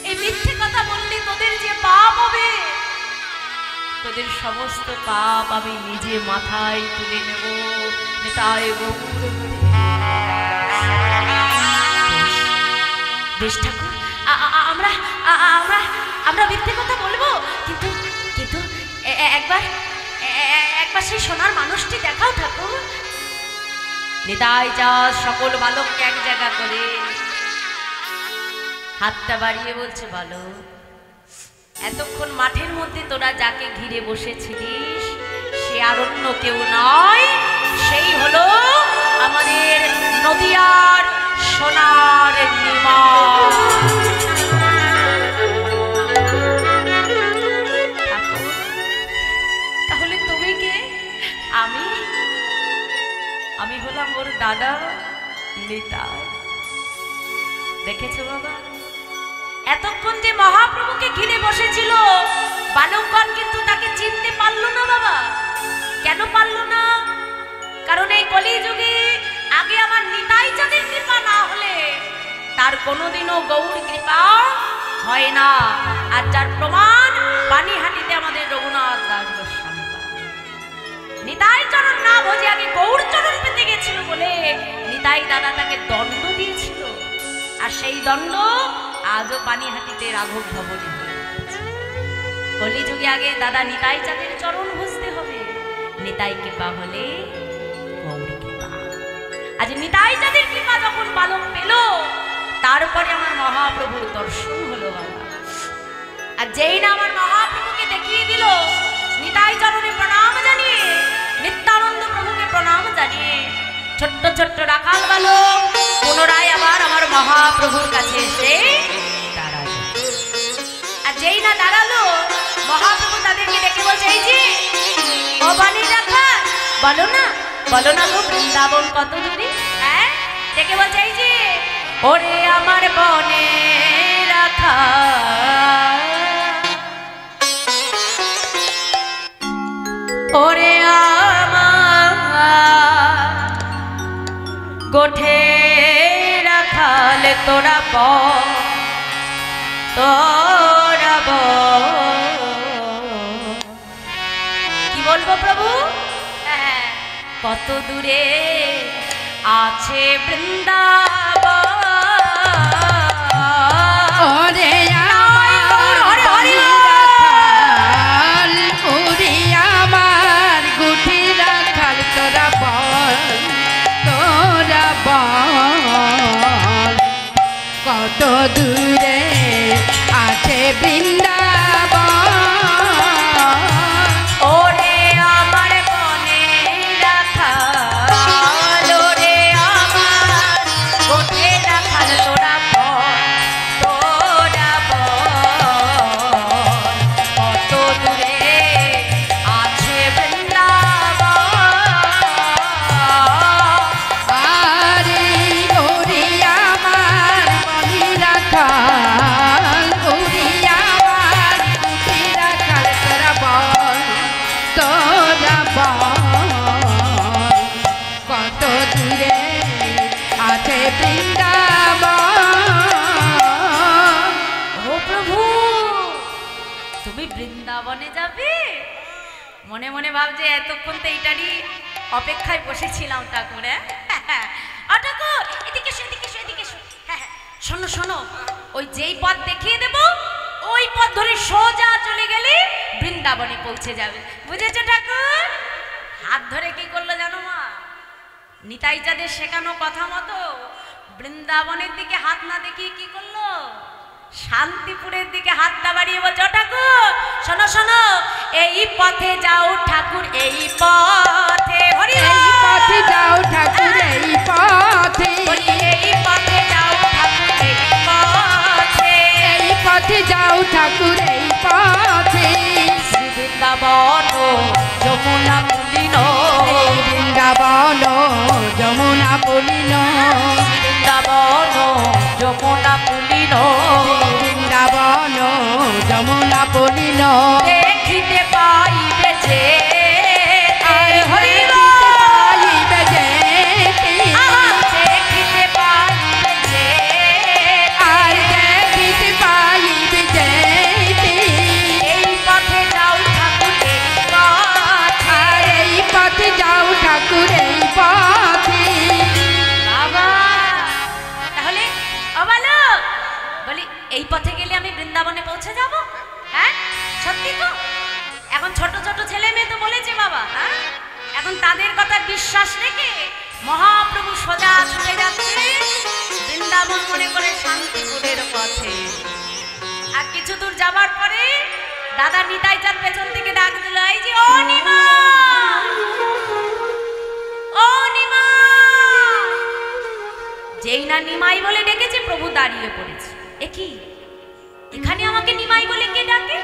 S1: এই মিথ্যে কথা বললে তোদের যে পাপ হবে, তোদের সমস্ত পাপ আমি নিজে মাথায় তুলে নেব। তাই বেশ ঠাকুর, আমরা আমরা আমরা মিথ্যে কথা বলবো, কিন্তু কিন্তু একবার একবার সেই সোনার মানুষটি দেখাও ঠাকুর। নিতাই চাঁদ সকল বালককে এক জায়গা করে হাতটা বাড়িয়ে বলছে, বলো, এতক্ষণ মাঠের মধ্যে তোরা যাকে ঘিরে বসেছিলিস সে আর অন্য কেউ নয়, সেই হলো আমাদের নদিয়ার সোনার নিমা। তাহলে তুমি কে? আমি হলাম ওর দাদা নিতাই। দেখেছো বাবা, এতক্ষণ যে মহাপ্রভুকে ঘিরে বসেছিল বালকগণ কিন্তু তাকে চিনতে পারলো না বাবা। কেন পারলো না? কারণ এই কলিযুগে আগে আমার নিতাই চাঁদের কৃপা না হলে তার কোনোদিনও গৌর কৃপা হয় না। আর যার প্রমাণ পানিহাটিতে আমাদের রঘুনাথ দাস গোস্বামী, নিতাই চরণ দণ্ড আজও পানিহাটিতে রাঘব ভবনে হয়ে আছে। কলিযুগে আগে দাদা নিতাই চাঁদের চরণ ঘষতে হবে, নিতাই কৃপা হলে গৌর কৃপা। আজ নিতাই চাঁদের কৃপা যখন বালক পেল, তারপরে আমার মহাপ্রভুর দর্শন হলো বাবা। আর যেই না আমার মহাপ্রভুকে দেখিয়ে দিল, নিতাই চরণে প্রণাম জানিয়ে, নিত্যানন্দ প্রভুকে প্রণাম জানিয়ে, ছোট্ট ছোট্ট রাখাল বালক পুনরায় আবার আমার মহাপ্রভুর কাছে এসে দাঁড়ালো। আর যেই না দাঁড়ালো, মহাপ্রভু তাদেরকে ডেকে বলছে, এই যে ও বাণীর রাখাল, বলো না গো বৃন্দাবন কত দূরে? হ্যাঁ, ডেকে বলছে, এই যে ওরে আমার বনে রাখাল, ওরে আমার গোঠে রাখাল, তোরা কি বলবো প্রভু? হ্যাঁ, কত দূরে আছে বৃন্দাবন,
S2: ওরে আমার রাখাল, ওরে আমার গুঠি রাখাল, তোরা বল কত দূরে আছে বৃন্দাবন,
S1: ওরে আমার বনে রাখাল, ওরে আমার গোঠে রাখাল, তোরা বল কত দূরে আছে বৃন্দাবন।
S2: আরে ওরে আমার বনি রাখাল, ওরে আমার গুঠি রাখাল, তোরা বল কত দূরে আছে বৃন্দাবন।
S1: ও প্রভু, তুমি বৃন্দাবনে যাবে? মনে মনে ভাবছে এতক্ষণ তো এইটারই অপেক্ষায় বসেছিলাম ঠাকুর। ঠাকুর এদিকে এসো, এদিকে এসো, এদিকে এসো। হ্যাঁ, শোনো শোনো, ওই যেই পথ দেখিয়ে দেব, ওই পথ ধরে সোজা চলে গেলে বৃন্দাবনে পৌঁছে যাবে, বুঝেছো ঠাকুর? হাত ধরে কি করলো জানো মা? নিতাই চাঁদের শেখানো কথা মতো বৃন্দাবনের দিকে হাত না দেখিয়ে কি করলো? শান্তিপুরের দিকে হাতটা বাড়িয়ে বলছো, ঠাকুর শোনো শোনো, এই পথে যাও ঠাকুর, এই পথে,
S2: এই পথে যাও ঠাকুর, এই পথে,
S1: এই পথে যাও ঠাকুর, এই পথে,
S2: এই পথে যাও ঠাকুর, এই পথে,
S1: শ্রী বৃন্দাবন যমুনা পুলিন,
S2: বৃন্দাবন যমুনা পুলিন,
S1: বৃন্দাবন যমুনা পুলিন,
S2: বৃন্দাবন যমুনা পুলিন,
S1: দেখিতে পাইবে যে
S2: আর হরিব পাইবে যে,
S1: দেখিতে পাইবে যে,
S2: আর দেখিতে পাইবে যে,
S1: এই পথে যাও ঠাকুর, এই পথে,
S2: আর এই পথে যাও ঠাকুর, এই পথে।
S1: বাবা তাহলে অবালক বলি, এই পথে গেলে আমি বৃন্দাবনে পৌঁছে যাব? হ্যাঁ সত্যি তো? এখন ছোট ছোট ছেলে মেয়ে তো বলেছে বাবা, হ্যাঁ এখন তাদের কথা বিশ্বাস রেখে মহাপ্রভু সোজা ছুটে যাচ্ছে বৃন্দাবন মনে করে শান্তিপুরের পথে। আর কিছু দূর যাবার পরে দাদা নিতাই চাঁদ পেছন থেকে ডাক দিল, এই যে ও নিমা, ও নিমা। যেই না নিমাই বলে ডেকেছে, প্রভু দাঁড়িয়ে পড়েছে। এ কি, এখানে আমাকে নিমাই বলে কে ডাকে?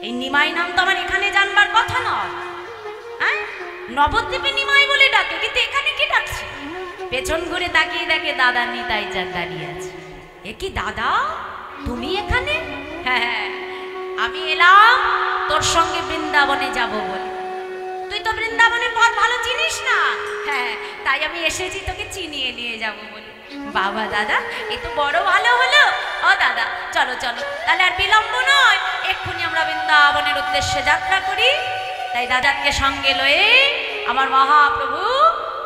S1: এই নিমাই নাম তো আমার এখানে জানবার কথা নয়। হ্যাঁ, নবদ্বীপে নিমাই বলে ডাকে, কিন্তু এখানে কে ডাকছে? পেছন ঘুরে তাকিয়ে দেখে দাদা নিতাই চাঁদ দাঁড়িয়ে আছে। এ কি দাদা, তুমি এখানে? হ্যাঁ, আমি এলাম তোর সঙ্গে বৃন্দাবনে যাব বলে। তুই তো বৃন্দাবনের পথ ভালো চিনিস না। হ্যাঁ, তাই আমি এসেছি তোকে চিনিয়ে নিয়ে যাব বলে। বাবা দাদা, এ তো বড় ভালো হলো। ও দাদা চলো চলো, তাহলে আর বিলম্ব নয়, এক্ষুনি আমরা বৃন্দাবনের উদ্দেশ্যে যাত্রা করি। তাই দাদাকে সঙ্গে লয়ে আমার মহাপ্রভু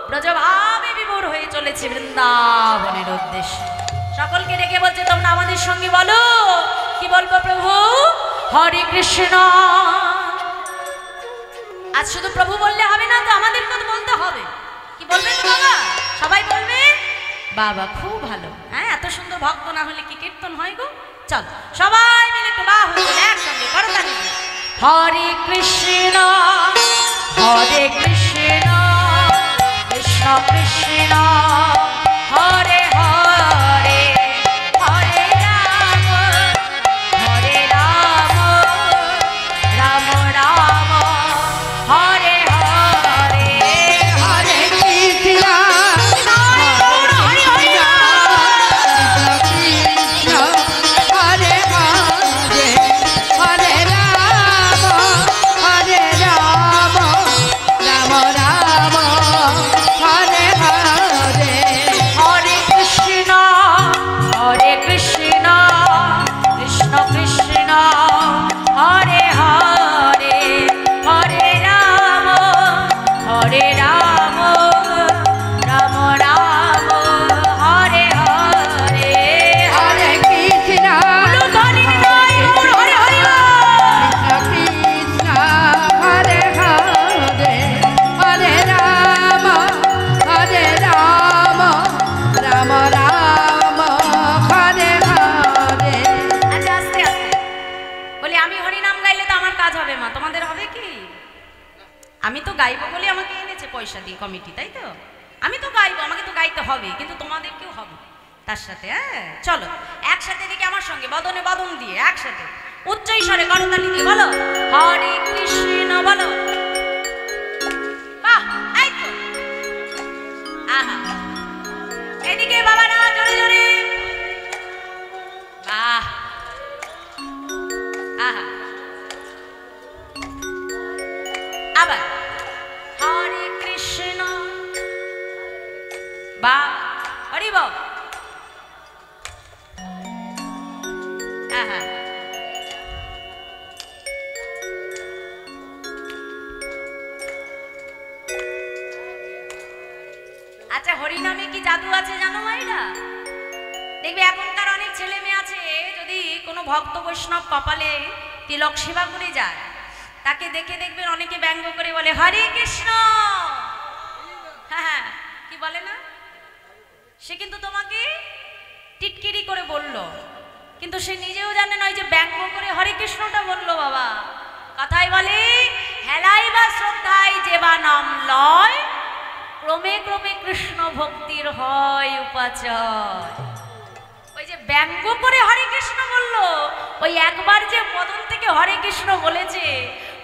S1: ব্রজভাবে বিভোর হয়ে চলেছে বৃন্দাবনের উদ্দেশ্যে। সকলকে ডেকে বলছে তোমরা আমাদের সঙ্গে বলো, কি বলবো প্রভু? হরে কৃষ্ণ। আজ শুধু প্রভু বললে হবে না তো, আমাদের কথা বলতে হবে। কি বলবে তো বাবা? সবাই বলবে? বাবা খুব ভালো। হ্যাঁ, এত সুন্দর ভক্ত না হলে কি কীর্তন হয় গো? চল সবাই মিলে একটু বাহু তুলে একসঙ্গে করতালি। হরে কৃষ্ণ হরে কৃষ্ণ কৃষ্ণ কৃষ্ণ হরে হরে হরে রাম রাম রাম হরে হরে
S2: হরে কৃষ্ণ হরে হরে হরে রাম হরে রাম রাম রাম হরে হরে
S1: হরে কৃষ্ণ কৃষ্ণ কৃষ্ণ হরে হরে হরে রাম রাম রাম হরে হরে
S2: হরে কৃষ্ণ
S1: হরে হরে
S2: কৃষ্ণ হরে হরে হরে রাম রাম রাম হরে হরে
S1: আচ্ছা আস্তে আস্তে বলি, আমি হরিনাম গাইলে তো আমার কাজ হবে মা, তোমাদের হবে কি? আমি তো গাইবো বলে আমাকে এনেছে পয়সা দিয়ে কমিটি, তাই তো? আমি তো গাইবো, আমাকে তো গাইতে হবে, কিন্তু তোমাদেরকেও হবে তার সাথে। হ্যাঁ চলো একসাথে দেখি আমার সঙ্গে বদনে বদন দিয়ে একসাথে উচ্চ স্বরে করতালি দিয়ে বলো হরে কৃষ্ণ বলো। বাহ, এই তো। আহা, এদিকে বাবা না, জোরে জোরে। বাহ, আহা, আবার হরে কৃষ্ণ। বা হরি বল। আহা, আচ্ছা হরিনামে কি জাদু আছে জানো মাইরা? দেখবে এখনকার অনেক ছেলে মেয়ে আছে, যদি কোনো ভক্ত বৈষ্ণব কপালে তিলক সেবা করে যায়, তাকে দেখে দেখবেন অনেকে ব্যঙ্গ করে বলে হরে কৃষ্ণ। হ্যাঁ হ্যাঁ, কি বলে না? সে কিন্তু তোমাকে টিটকিরি করে বলল, কিন্তু সে নিজেও জানে না যে ব্যঙ্গ করে হরে কৃষ্ণটা বললো। বাবা কথাই বলে হেলাই বা শ্রদ্ধায় যে বা নাম লয়, ক্রমে ক্রমে কৃষ্ণ ভক্তির হয় উপাচার। ওই যে ব্যঙ্গ করে হরে কৃষ্ণ বললো, ওই একবার যে মদন থেকে হরে কৃষ্ণ বলেছে,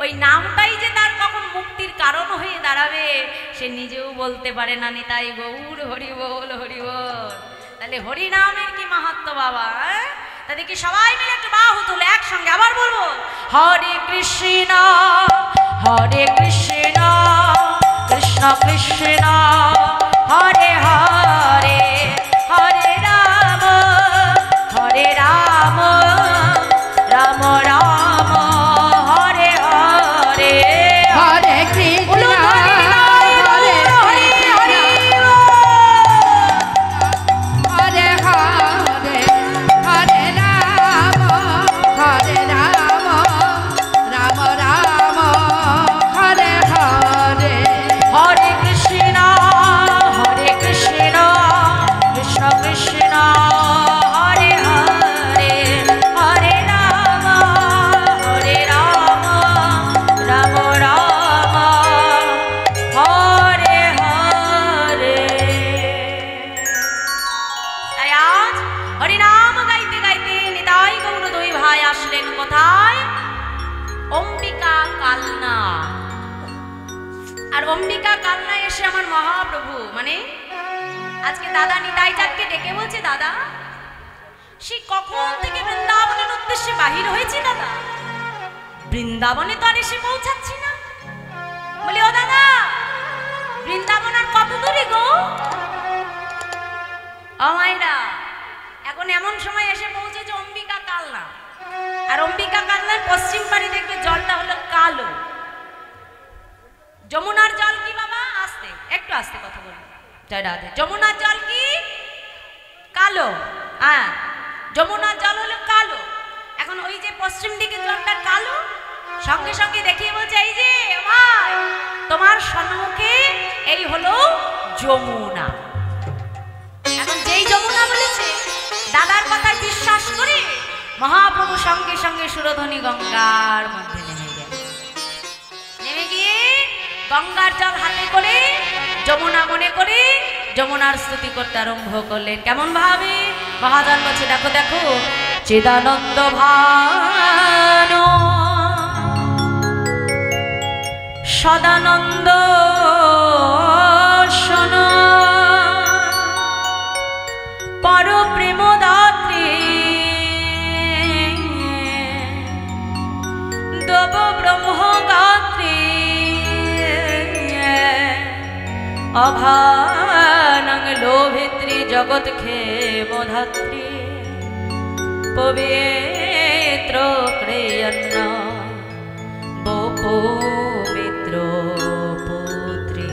S1: ওই নামটাই যে তার কখন মুক্তির কারণ হয়ে দাঁড়াবে সে নিজেও বলতে পারে না। নিতাই গৌর হরি বল হরি বল। তাহলে হরি নামের কি মাহাত্ম্য বাবা। তাদেরকে সবাই মিলে একটু বাহু তুলে একসঙ্গে আবার বলবো হরে কৃষ্ণ কৃষ্ণ কৃষ্ণ হরে হরে হরে রাম রাম রাম হরে হরে
S2: হরে কৃষ্ণ হরে হরে হরে হরে হরে রাম রাম রাম হরে হরে
S1: হরে কৃষ্ণ কৃষ্ণ কৃষ্ণ হরে হরে হরে রাম রাম রাম হরে হরে। তাই আজ হরিনাম গাইতে গাইতে নিতাই গৌর দুই ভাই আসলেন কোথায়? অম্বিকা কালনা। আর অম্বিকা কালনায় এসে আমার মহাপ্রভু মানে আজকে দাদা নিতাই চাঁদকে ডেকে বলছে, দাদা সে কখন থেকে বৃন্দাবনের উদ্দেশ্যে বাহির হয়েছে দাদা, বৃন্দাবনে তো আর এসে পৌঁছাচ্ছি না। বলি ও দাদা, বৃন্দাবন আর কত দূরে গো? ও মাইরা, এখন এমন সময় এসে পৌঁছেছে অম্বিকা কালনা। আর অম্বিকা কালনার পশ্চিম পাড়ে দেখবে জলটা হলো কালো। যমুনার জল কি বাবা? আস্তে, একটু আস্তে কথা বলুন। জয় রাধে। যমুনার জল কি কালো, হ্যাঁ, যমুনার জল হলো কালো। এখন ওই যে পশ্চিম দিকে জলটা কালো, সঙ্গে সঙ্গে দেখিয়ে বলছে এই যে ভাই তোমার সম্মুখে এই হলো যমুনা। এখন যেই যমুনা বলেছে দাদার কথায় বিশ্বাস করে মহাপ্রভু সঙ্গে সঙ্গে সুরধ্বনি গঙ্গার মধ্যে নেমে গেল। নেমে গিয়ে গঙ্গার জল হাতে করে যমুনা মনে করে যমুনার স্তুতি করতে আরম্ভ করলেন। কেমন ভাবে? মহাজন বলছে দেখো দেখো, চিদানন্দ ভানো সদানন্দ শোন পর প্রেম দাত্রী দেব ব্রহ্ম গাত্রী অভানং লোভিত্রী জগৎ ক্ষেমধাত্রী পবিত্র ক্রিয়ন্ন পবিত্র পুত্রী।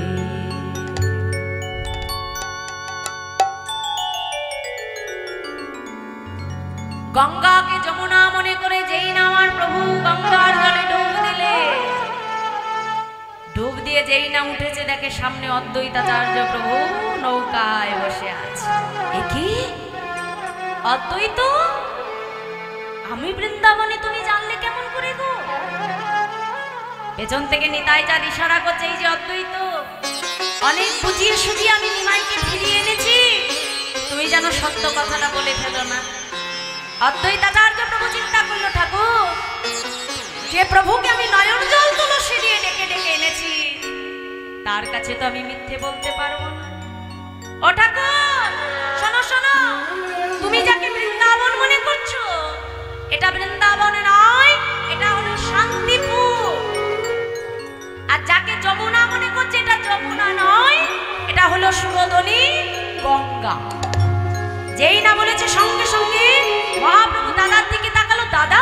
S1: গঙ্গাকে যমুনা মনে করে যেই না আমার প্রভু গঙ্গার জলে ডুব দিলে, ডুব দিয়ে যেই না উঠেছে দেখে সামনে অদ্বৈতাচার্য প্রভু নৌকায় বসে আছে। এ কি অদ্বৈত? আমি বৃন্দাবনে, তুমি জানলে কেমন করে গো? পেছন থেকে নিতাই চাঁদ ইশারা করছে এই যে অদ্বৈত, অনেক বুঝিয়ে সুঝিয়ে আমি নিমাইকে ফিরিয়ে এনেছি, তুমি যেন সত্য কথাটা বলে ফেলো না। অদ্বৈতাচার্য প্রভু চিন্তা করলো ঠাকুর, যে প্রভুকে আমি নয়ন জল তুলসী দিয়ে ডেকে ডেকে এনেছি তার কাছে তো আমি মিথ্যে বলতে পারবো না। ও ঠাকুর শোনো শোনো, তুমি যাকে বৃন্দাবন মনে করছো এটা বৃন্দাবন নয়, এটা হলো শান্তিপুর। আর যাকে যমুনা মনে করছে এটা যমুনা নয়, এটা হলো সুরধ্বনি গঙ্গা। যেই না বলেছে সঙ্গে সঙ্গে মহাপ্রভু দাদার দিকে তাকালো। দাদা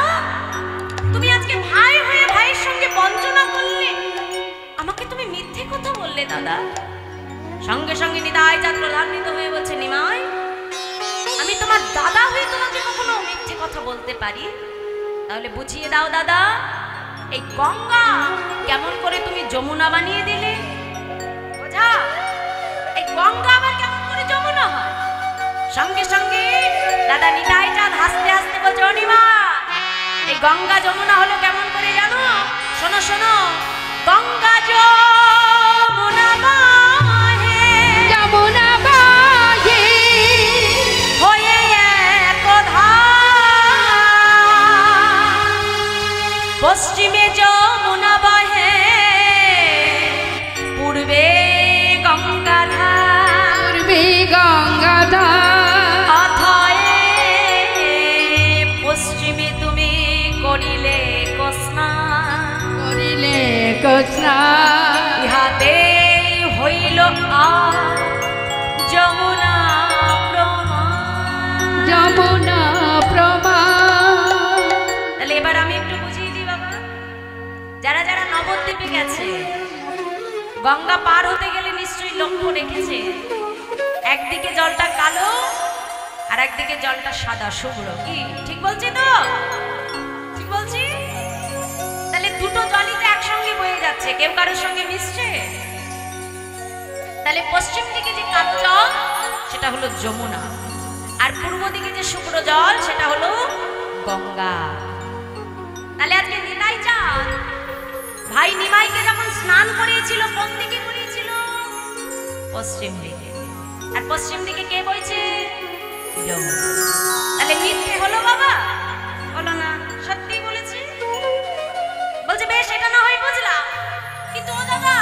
S1: তুমি আজকে ভাই হয়ে ভাইয়ের সঙ্গে বঞ্চনা করলে, আমাকে তুমি মিথ্যে কথা বললে দাদা। সঙ্গে সঙ্গে নিতাই চাঁদ প্রধান্বিত হয়ে বলছে নিমাই, আমি তোমার দাদা হয়ে তোমাকে কখনো মিথ্যে কথা বলতে পারি? তাহলে বুঝিয়ে দাও দাদা, এই গঙ্গা কেমন করে তুমি যমুনা বানিয়ে দিলে? বোঝা, এই গঙ্গা আবার কেমন করে যমুনা হয়? সঙ্গে সঙ্গে দাদা নিতাই চাঁদ হাসতে হাসতে বলছে অনিমা, এই গঙ্গা যমুনা হলো কেমন করে জানো? শোনো শোনো, গঙ্গা যমুনা বাহে,
S2: যমুনা বাহে
S1: হয়ে একধার, পশ্চিমে যমুনা বাহে, পূর্বে গঙ্গাধার,
S2: পূর্বে গঙ্গাধার,
S1: অথয়ে পশ্চিমে তুমি করিলে স্নান,
S2: করিলে স্নান,
S1: ইহাতে হইল আর যমুনা প্রমাণ,
S2: যমুনা প্রমাণ।
S1: তাহলে এবার আমি একটু বুঝিয়ে দিই বাবা, যারা যারা নবদ্বীপে গেছে গঙ্গা পার হতে গেলে নিশ্চয়ই লক্ষ্য রেখেছে একদিকে জলটা কালো আর একদিকে জলটা সাদা শুভ্র। কি ঠিক বলছি তো? ঠিক বলছি? তাহলে দুটো জলই তো একসঙ্গে বয়ে যাচ্ছে, কেউ কারোর সঙ্গে মিশছে? তাহলে পশ্চিম দিকে যে কালো জল সেটা হলো যমুনা, আর পূর্ব দিকে যে শুভ্র জল সেটা হলো গঙ্গা। তাহলে আজকে নিতাই চাঁদ ভাই নিমাইকে যখন স্নান করিয়েছিল কোন দিকে করিয়েছিল? পশ্চিম দিকে। আর পশ্চিম দিকে কে বইছে? যমুনা। তাহলে মিথ্যে হলো বাবা? হলো না, সত্যি বলেছি। বলছে বেশ এটা না হয় বুঝলাম, কিন্তু ও দাদা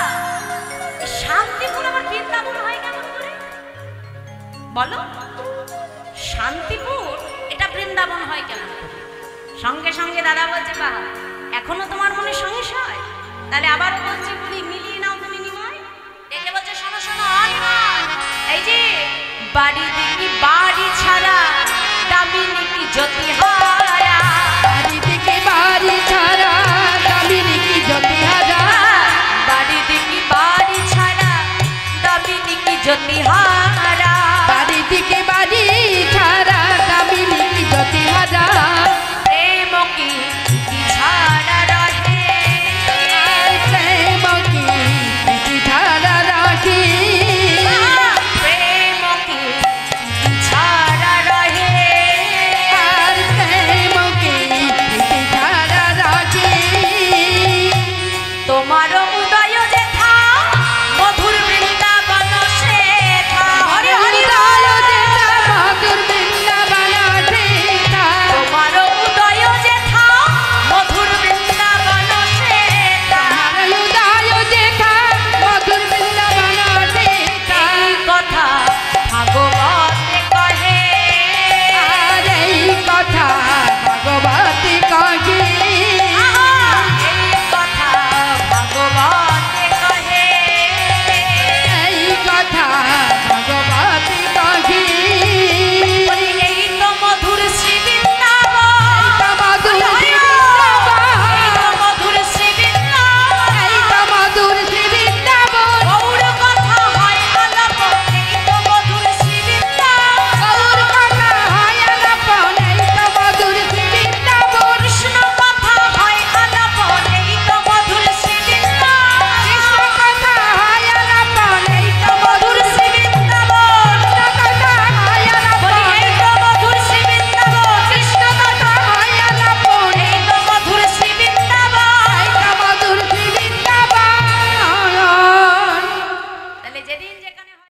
S1: শান্তিপুর আবার বৃন্দাবন হয় কেমন করে বলো? শান্তিপুর এটা বৃন্দাবন হয় কেমন করে? সঙ্গে সঙ্গে দাদা বলছে বাহ, এখনো তোমার মনে সংশয়? তাহলে আবার বলছি বলি মিলিয়ে নাও তুমি নিমাই। দেখে বলছে শোনো শোনো নিমাই, এই যে বাড়ি দেখি বাড়ি ছাড়া দামি নাকি জ্যোতি